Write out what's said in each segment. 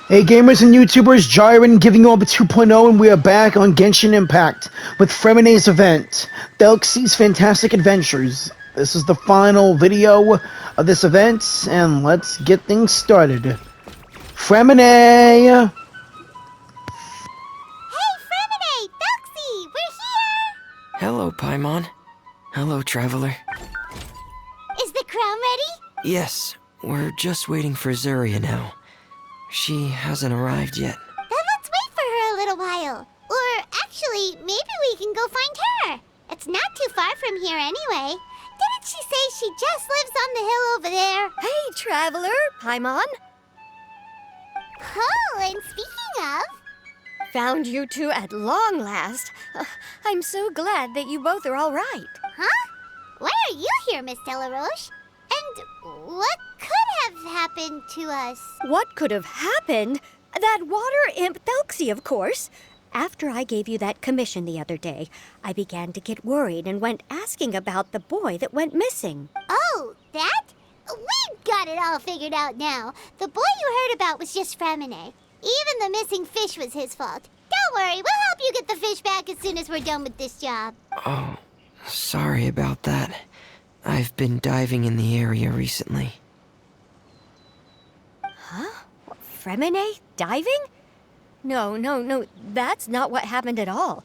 Hey gamers and YouTubers, Jyran giving you all the 2.0 and we are back on Genshin Impact with Fremene's event, Thelxie's Fantastic Adventures. This is the final video of this event and let's get things started. Fremene! Hey, Fremene! Thelxie! We're here! Hello, Paimon. Hello, Traveler. Is the crown ready? Yes, we're just waiting for Zuria now. She hasn't arrived yet. Then let's wait for her a little while. Or actually, maybe we can go find her. It's not too far from here anyway. Didn't she say she just lives on the hill over there? Hey, Traveler, Paimon. Oh, and speaking of... Found you two at long last. I'm so glad that you both are all right. Huh? Why are you here, Miss Delaroche? And what could have happened to us? What could have happened? That water imp Thelxie, of course. After I gave you that commission the other day, I began to get worried and went asking about the boy that went missing. Oh, that? We've got it all figured out now. The boy you heard about was just Fremene. Even the missing fish was his fault. Don't worry, we'll help you get the fish back as soon as we're done with this job. Oh, sorry about that. I've been diving in the area recently. Huh? Fremene diving? No, that's not what happened at all.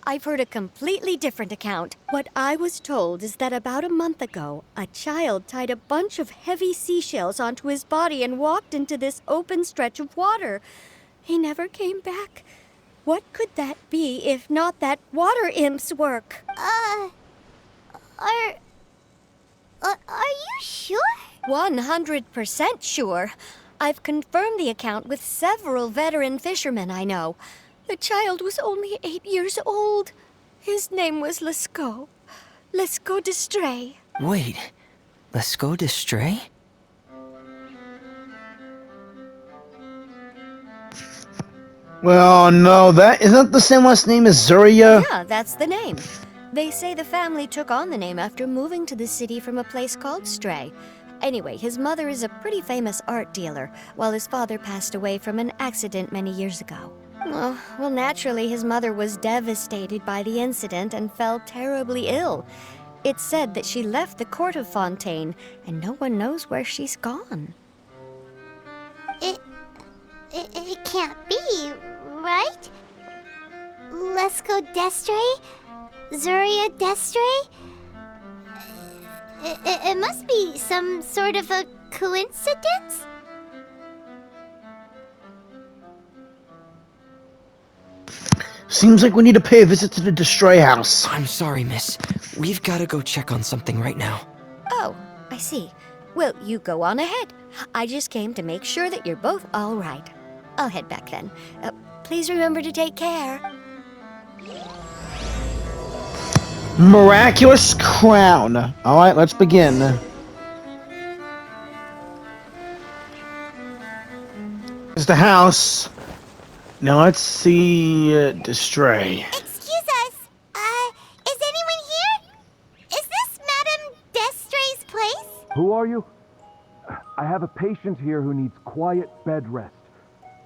I've heard a completely different account. What I was told is that about a month ago, a child tied a bunch of heavy seashells onto his body and walked into this open stretch of water. He never came back. What could that be if not that water imp's work? Are you sure? 100% sure. I've confirmed the account with several veteran fishermen I know. The child was only 8 years old. His name was Lescaut. Lescaut d'Estray. Wait, let's go to Stray? Well, no, that isn't the same last name as Zuria. Yeah, that's the name. They say the family took on the name after moving to the city from a place called Stray. Anyway, his mother is a pretty famous art dealer, while his father passed away from an accident many years ago. Well, naturally, his mother was devastated by the incident and fell terribly ill. It's said that she left the court of Fontaine, and no one knows where she's gone. It can't be, right? Lescaut d'Estray? Zuria d'Estray? It must be some sort of a coincidence? Seems like we need to pay a visit to the Destroy House. I'm sorry, miss. We've gotta go check on something right now. Oh, I see. Well, you go on ahead. I just came to make sure that you're both all right. I'll head back then. Please remember to take care. Miraculous Crown. Alright, let's begin. Here's the house. Now let's see Destray. Excuse us. Is anyone here? Is this Madame d'Estray's place? Who are you? I have a patient here who needs quiet bed rest.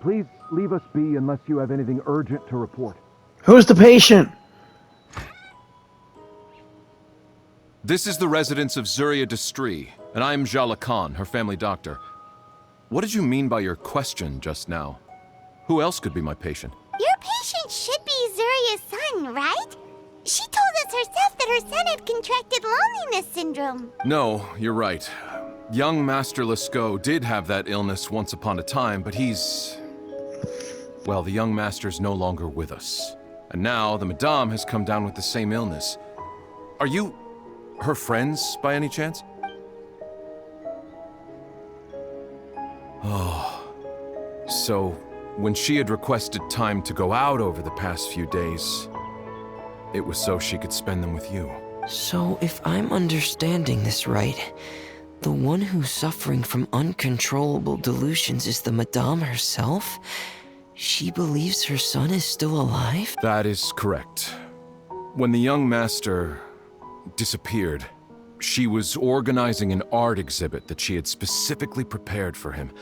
Please leave us be unless you have anything urgent to report. Who's the patient? This is the residence of Zuria d'Estray, and I'm Jala Khan, her family doctor. What did you mean by your question just now? Who else could be my patient? Your patient should be Zuria's son, right? She told us herself that her son had contracted loneliness syndrome. No, you're right. Young Master Lescaut did have that illness once upon a time, but he's... Well, the young master's no longer with us. And now the Madame has come down with the same illness. Are you her friends, by any chance? Oh. So, when she had requested time to go out over the past few days, it was so she could spend them with you. So, if I'm understanding this right, the one who's suffering from uncontrollable delusions is the Madame herself? She believes her son is still alive? That is correct. When the young master disappeared, she was organizing an art exhibit that she had specifically prepared for him.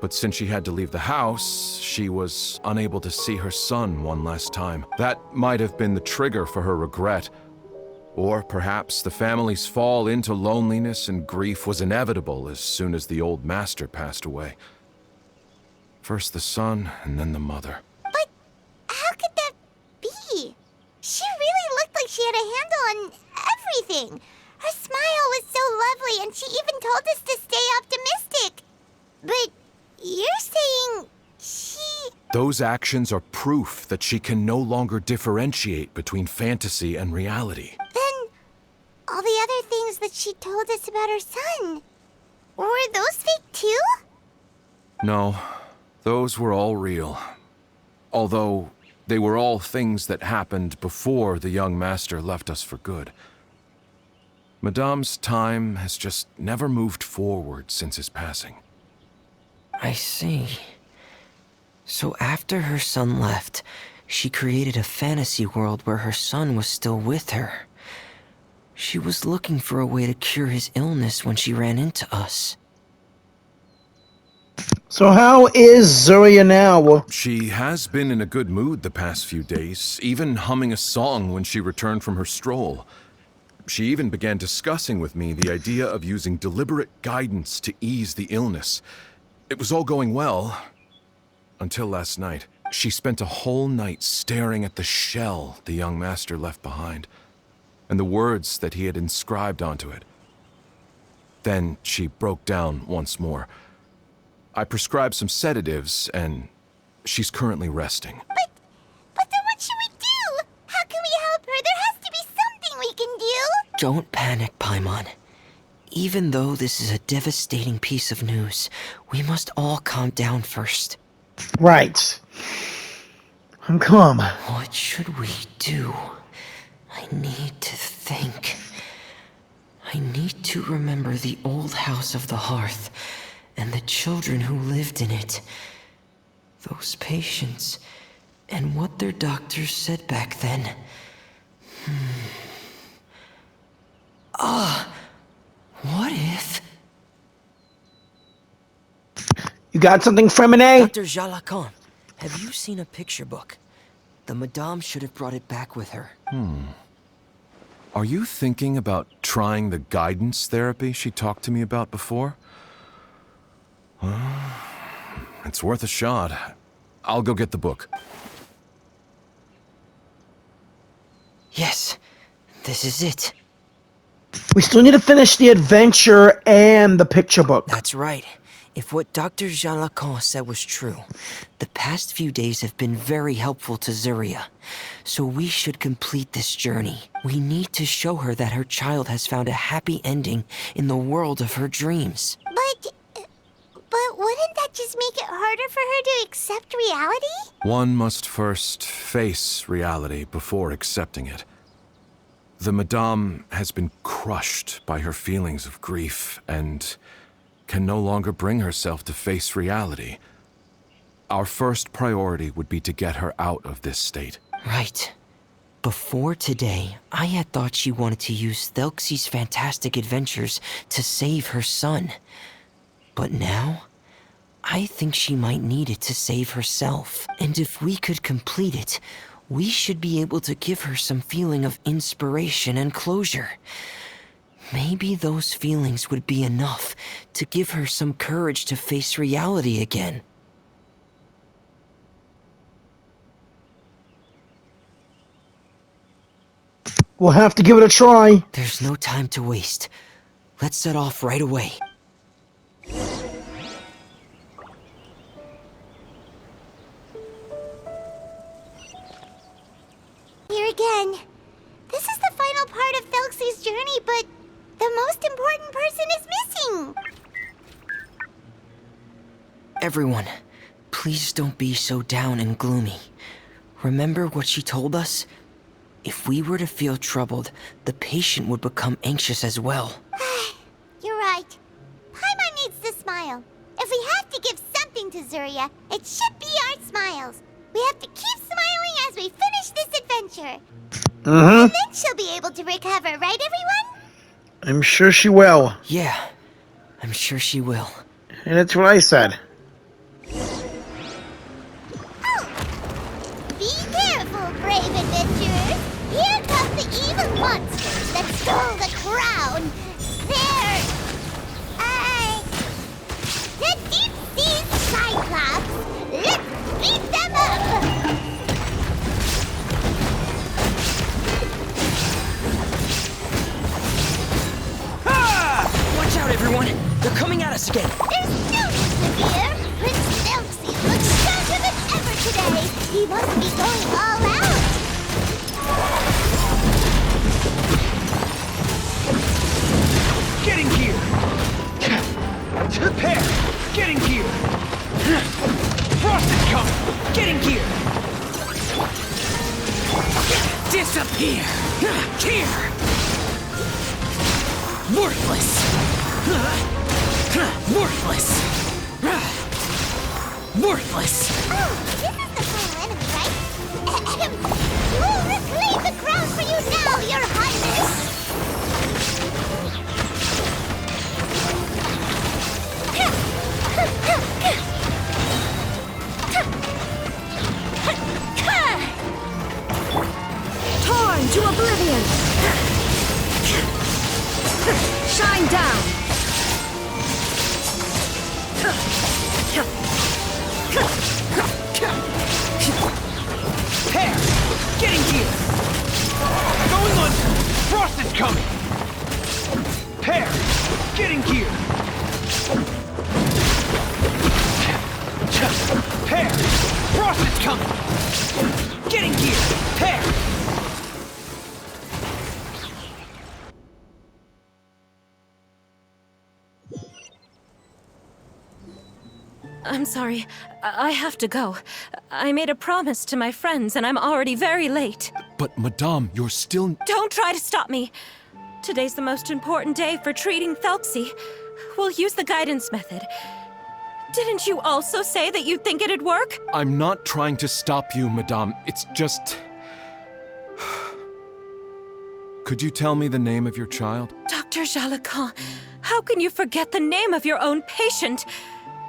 But since she had to leave the house, she was unable to see her son one last time. That might have been the trigger for her regret. Or perhaps the family's fall into loneliness and grief was inevitable as soon as the old master passed away. First the son, and then the mother. But how could that be? She really looked like she had a handle on everything. Her smile was so lovely, and she even told us to stay optimistic. But you're saying she... Those actions are proof that she can no longer differentiate between fantasy and reality. Then all the other things that she told us about her son, were those fake too? No, those were all real. Although they were all things that happened before the young master left us for good. Madame's time has just never moved forward since his passing. I see. So after her son left, she created a fantasy world where her son was still with her. She was looking for a way to cure his illness when she ran into us. So how is Zuria now? She has been in a good mood the past few days, even humming a song when she returned from her stroll. She even began discussing with me the idea of using deliberate guidance to ease the illness. It was all going well, until last night. She spent a whole night staring at the shell the young master left behind, and the words that he had inscribed onto it. Then she broke down once more. I prescribed some sedatives, and she's currently resting. But then what should we do? How can we help her? There has to be something we can do. Don't panic, Paimon. Even though this is a devastating piece of news, we must all calm down first. Right. I'm calm. What should we do? I need to think. I need to remember the old house of the hearth and the children who lived in it. Those patients and what their doctors said back then. What if... You got something, Fremine? Dr. Jalakon, have you seen a picture book? The Madame should have brought it back with her. Are you thinking about trying the guidance therapy she talked to me about before? It's worth a shot. I'll go get the book. Yes, this is it. We still need to finish the adventure and the picture book. That's right. If what Dr. Jalakon said was true, the past few days have been very helpful to Zuria. So we should complete this journey. We need to show her that her child has found a happy ending in the world of her dreams. But wouldn't that just make it harder for her to accept reality? One must first face reality before accepting it. The Madame has been crushed by her feelings of grief and can no longer bring herself to face reality. Our first priority would be to get her out of this state. Right. Before today, I had thought she wanted to use Thelxie's fantastic adventures to save her son. But now, I think she might need it to save herself. And if we could complete it, we should be able to give her some feeling of inspiration and closure. Maybe those feelings would be enough to give her some courage to face reality again. We'll have to give it a try. There's no time to waste. Let's set off right away. Here again. This is the final part of Thelxie's journey, but the most important person is missing. Everyone, please don't be so down and gloomy. Remember what she told us? If we were to feel troubled, the patient would become anxious as well. You're right. Paimon needs to smile. If we have to give something to Zuria, it should be our smiles. We have to keep smiling as we finish this adventure. And then she'll be able to recover, right everyone? I'm sure she will. Yeah, I'm sure she will. And that's what I said. brave adventurers! Here come the evil monsters that stole the crown! They're... the deep-sea Cyclops! Let's beat them up! Watch out, everyone! They're coming at us again! There's no need to fear! Prince Thelxie looks stronger than ever today! He must be going all out! Getting gear! Prepare! Getting gear! Frost is coming! Getting gear! Disappear! Here! Worthless! Worthless! Worthless! Oh, this is the final enemy, right? We'll reclaim the crown for you now, your highness! Torn to oblivion! Shine down! Hair! Getting gear! Going under! Frost is coming! Hair! Getting gear! Hair! Frost is coming! Getting gear! Hair! I'm sorry. I have to go. I made a promise to my friends, and I'm already very late. But, Madame, you're still... Don't try to stop me. Today's the most important day for treating Thelxie. We'll use the guidance method. Didn't you also say that you'd think it'd work? I'm not trying to stop you, Madame. It's just... Could you tell me the name of your child? Dr. Jalacan, how can you forget the name of your own patient?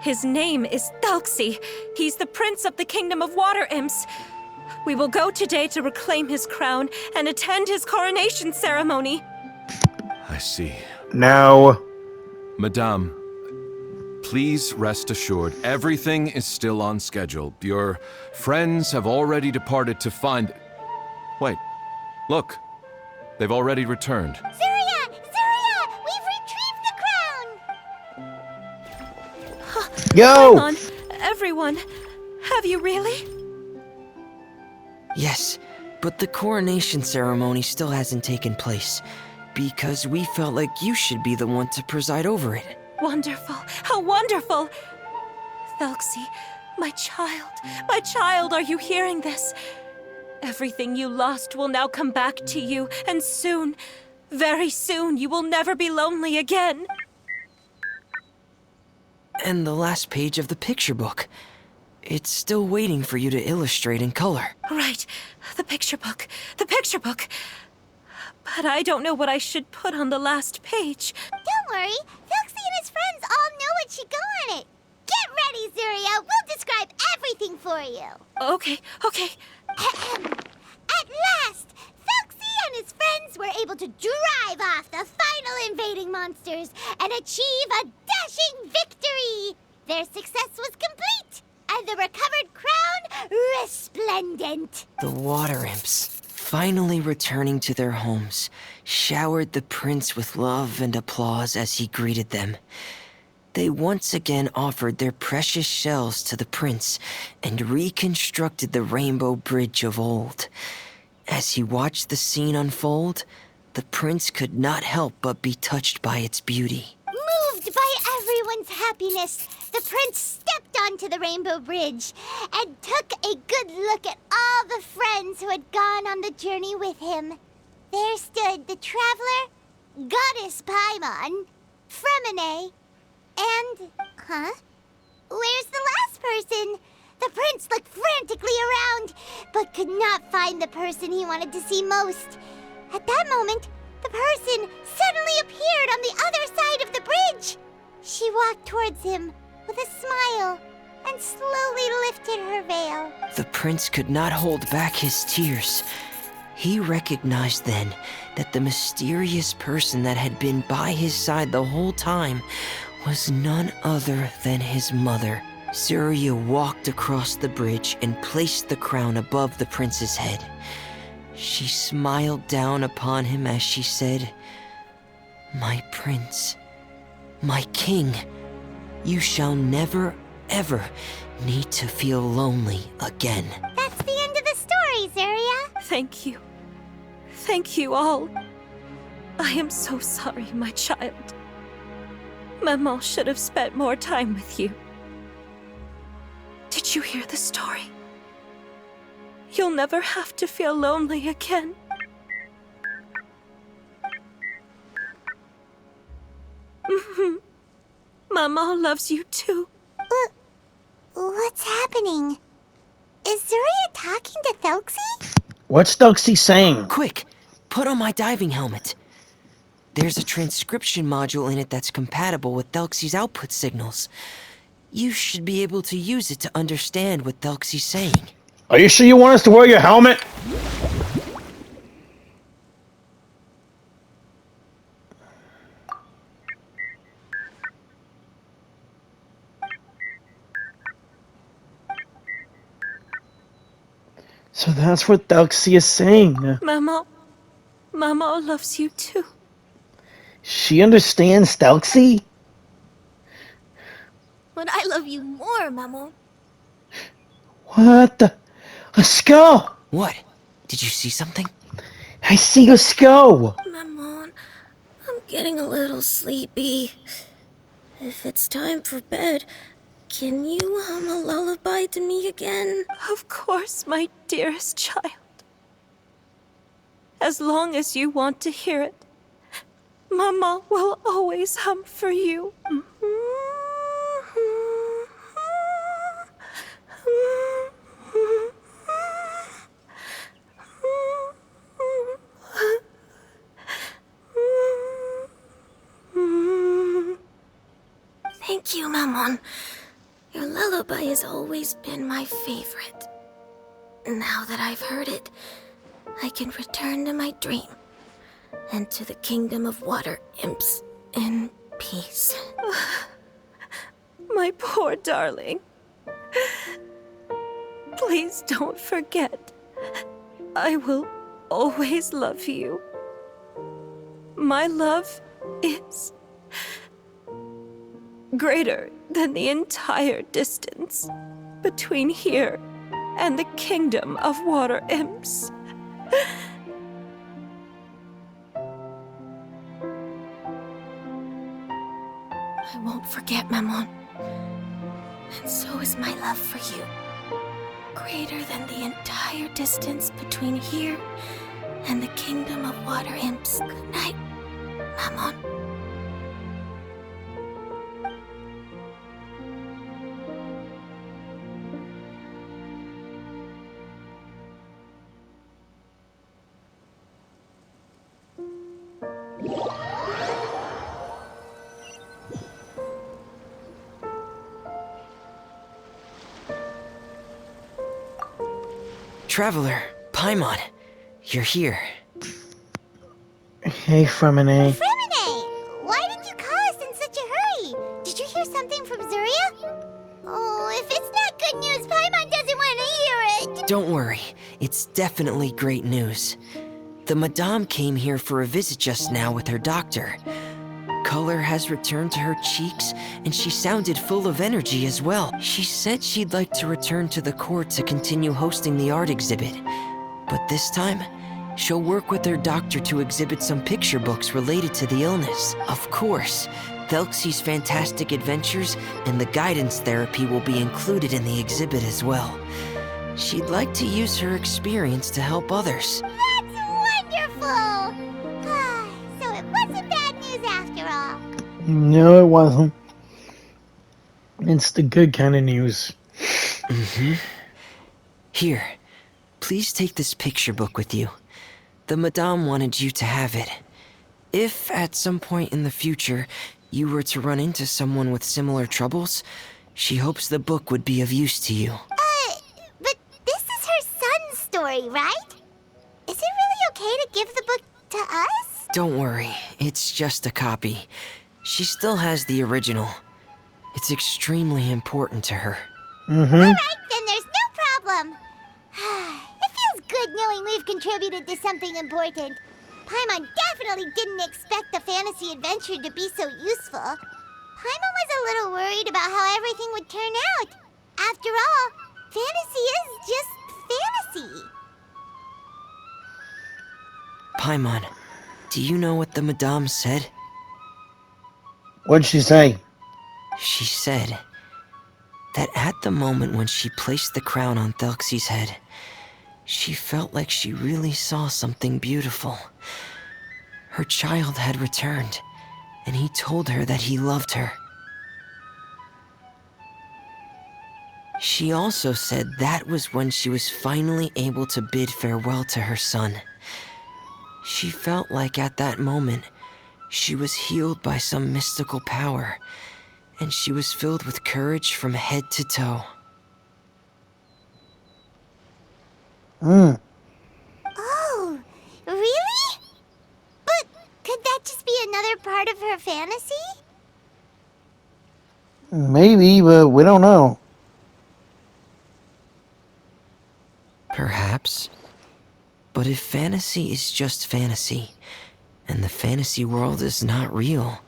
His name is Thelxie. He's the prince of the kingdom of water imps. We will go today to reclaim his crown and attend his coronation ceremony. I see. Now, Madame, please rest assured, everything is still on schedule. Your friends have already departed to find... Wait, look. They've already returned. Zuria! Zuria! We've retrieved the crown! yo! Come on, everyone. Have you really? Yes, but the coronation ceremony still hasn't taken place, because we felt like you should be the one to preside over it. Wonderful. How wonderful! Thelxie, my child, are you hearing this? Everything you lost will now come back to you, and soon, very soon, you will never be lonely again. And the last page of the picture book. It's still waiting for you to illustrate in color. Right, the picture book. But I don't know what I should put on the last page. Don't worry, Thelxie and his friends all know what should go on it. Get ready, Zuria. We'll describe everything for you. Okay. At last, Thelxie and his friends were able to drive off the final invading monsters and achieve a dashing victory. Their success was complete, and the recovered crown resplendent. The water imps, finally returning to their homes, showered the prince with love and applause as he greeted them. They once again offered their precious shells to the prince and reconstructed the rainbow bridge of old. As he watched the scene unfold, the prince could not help but be touched by its beauty. Moved by everyone's happiness, the prince stepped onto the rainbow bridge and took a good look at all the friends who had gone on the journey with him. There stood the traveler, Goddess Paimon, Fremine, and... Where's the last person? The prince looked frantically around, but could not find the person he wanted to see most. At that moment, the person suddenly appeared on the other side of the bridge. She walked towards him with a smile and slowly lifted lifted her veil. The prince could not hold back his tears. He recognized then that the mysterious person that had been by his side the whole time was none other than his mother. Zuria walked across the bridge and placed the crown above the prince's head. She smiled down upon him as she said, "My prince, my king, you shall never, ever need to feel lonely again." That's the end of the story, Zuria. Thank you. Thank you all. I am so sorry, my child. Maman should have spent more time with you. Did you hear the story? You'll never have to feel lonely again. Mama loves you too. What's happening? Is Zuria talking to Thelxie? What's Thelxie saying? Quick, put on my diving helmet. There's a transcription module in it that's compatible with Thelxie's output signals. You should be able to use it to understand what Thelxie's saying. Are you sure you want us to wear your helmet? So that's what Thelxie is saying. Mama loves you too. She understands Thelxie? But I love you more, Maman. What the? Let's go! What? Did you see something? I see us go! Maman, I'm getting a little sleepy. If it's time for bed, can you hum a lullaby to me again? Of course, my dearest child. As long as you want to hear it, Mama will always hum for you. Thank you, Maman. Your lullaby has always been my favorite. Now that I've heard it, I can return to my dream and to the kingdom of water imps in peace. My poor darling. Please don't forget. I will always love you. My love is greater than the entire distance between here and the kingdom of water imps. I won't forget, Maman. And so is my love for you. Greater than the entire distance between here and the kingdom of water imps. Good night, Maman. Traveler, Paimon, you're here. Hey, Fremine. Fremine! Why did you call us in such a hurry? Did you hear something from Zuria? Oh, if it's not good news, Paimon doesn't want to hear it! Don't worry, it's definitely great news. The Madame came here for a visit just now with her doctor. Color has returned to her cheeks, and she sounded full of energy as well. She said she'd like to return to the court to continue hosting the art exhibit. But this time, she'll work with her doctor to exhibit some picture books related to the illness. Of course, Thelxie's fantastic adventures and the guidance therapy will be included in the exhibit as well. She'd like to use her experience to help others. That's wonderful! So it wasn't bad news after all. No, it wasn't. It's the good kind of news. Here, please take this picture book with you. The Madame wanted you to have it. If, at some point in the future, you were to run into someone with similar troubles, she hopes the book would be of use to you. worry, right? Is it really okay to give the book to us? Don't worry, it's just a copy. She still has the original. It's extremely important to her. Alright, then there's no problem. It feels good knowing we've contributed to something important. Paimon definitely didn't expect the fantasy adventure to be so useful. Paimon was a little worried about how everything would turn out. After all, fantasy is just fantasy. Paimon, do you know what the Madame said? What'd she say? She said that at the moment when she placed the crown on Thelxie's head, she felt like she really saw something beautiful. Her child had returned, and he told her that he loved her. She also said that was when she was finally able to bid farewell to her son. She felt like at that moment, she was healed by some mystical power, and she was filled with courage from head to toe. Oh, really? But could that just be another part of her fantasy? Maybe, but we don't know. Perhaps. But if fantasy is just fantasy, and the fantasy world is not real,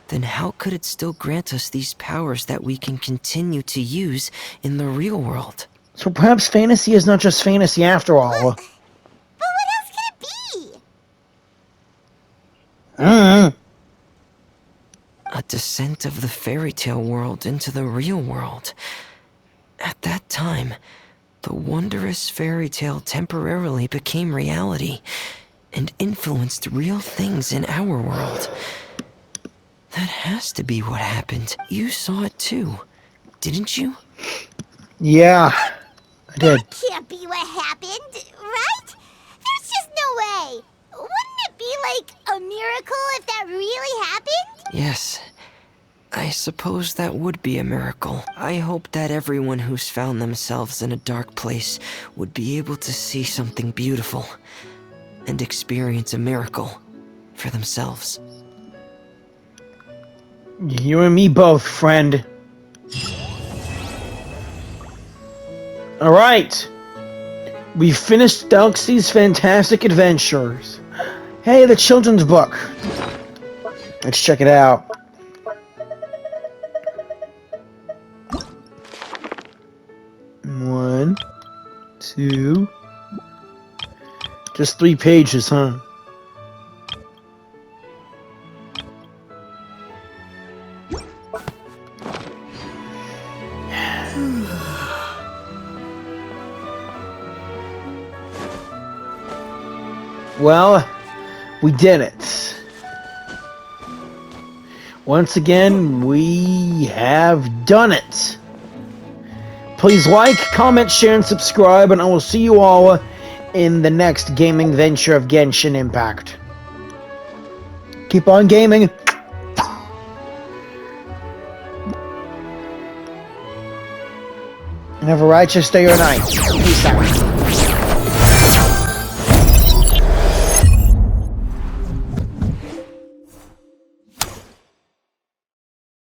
then how could it still grant us these powers that we can continue to use in the real world? So perhaps fantasy is not just fantasy after all. But what else could it be? A descent of the fairy tale world into the real world. At that time, the wondrous fairy tale temporarily became reality and influenced real things in our world. That has to be what happened. You saw it too, didn't you? Yeah, I did. That can't be what happened, right? There's just no way. Wouldn't it be like a miracle if that really happened? Yes. I suppose that would be a miracle. I hope that everyone who's found themselves in a dark place would be able to see something beautiful and experience a miracle for themselves. You and me both, friend. Alright. We finished Thelxie's Fantastic Adventures. Hey, the children's book. Let's check it out. One, two. Just 3 pages, huh? Well, we did it. Once again, we have done it. Please like, comment, share, and subscribe, and I will see you all in the next gaming venture of Genshin Impact. Keep on gaming. And have a righteous day or night. Peace out.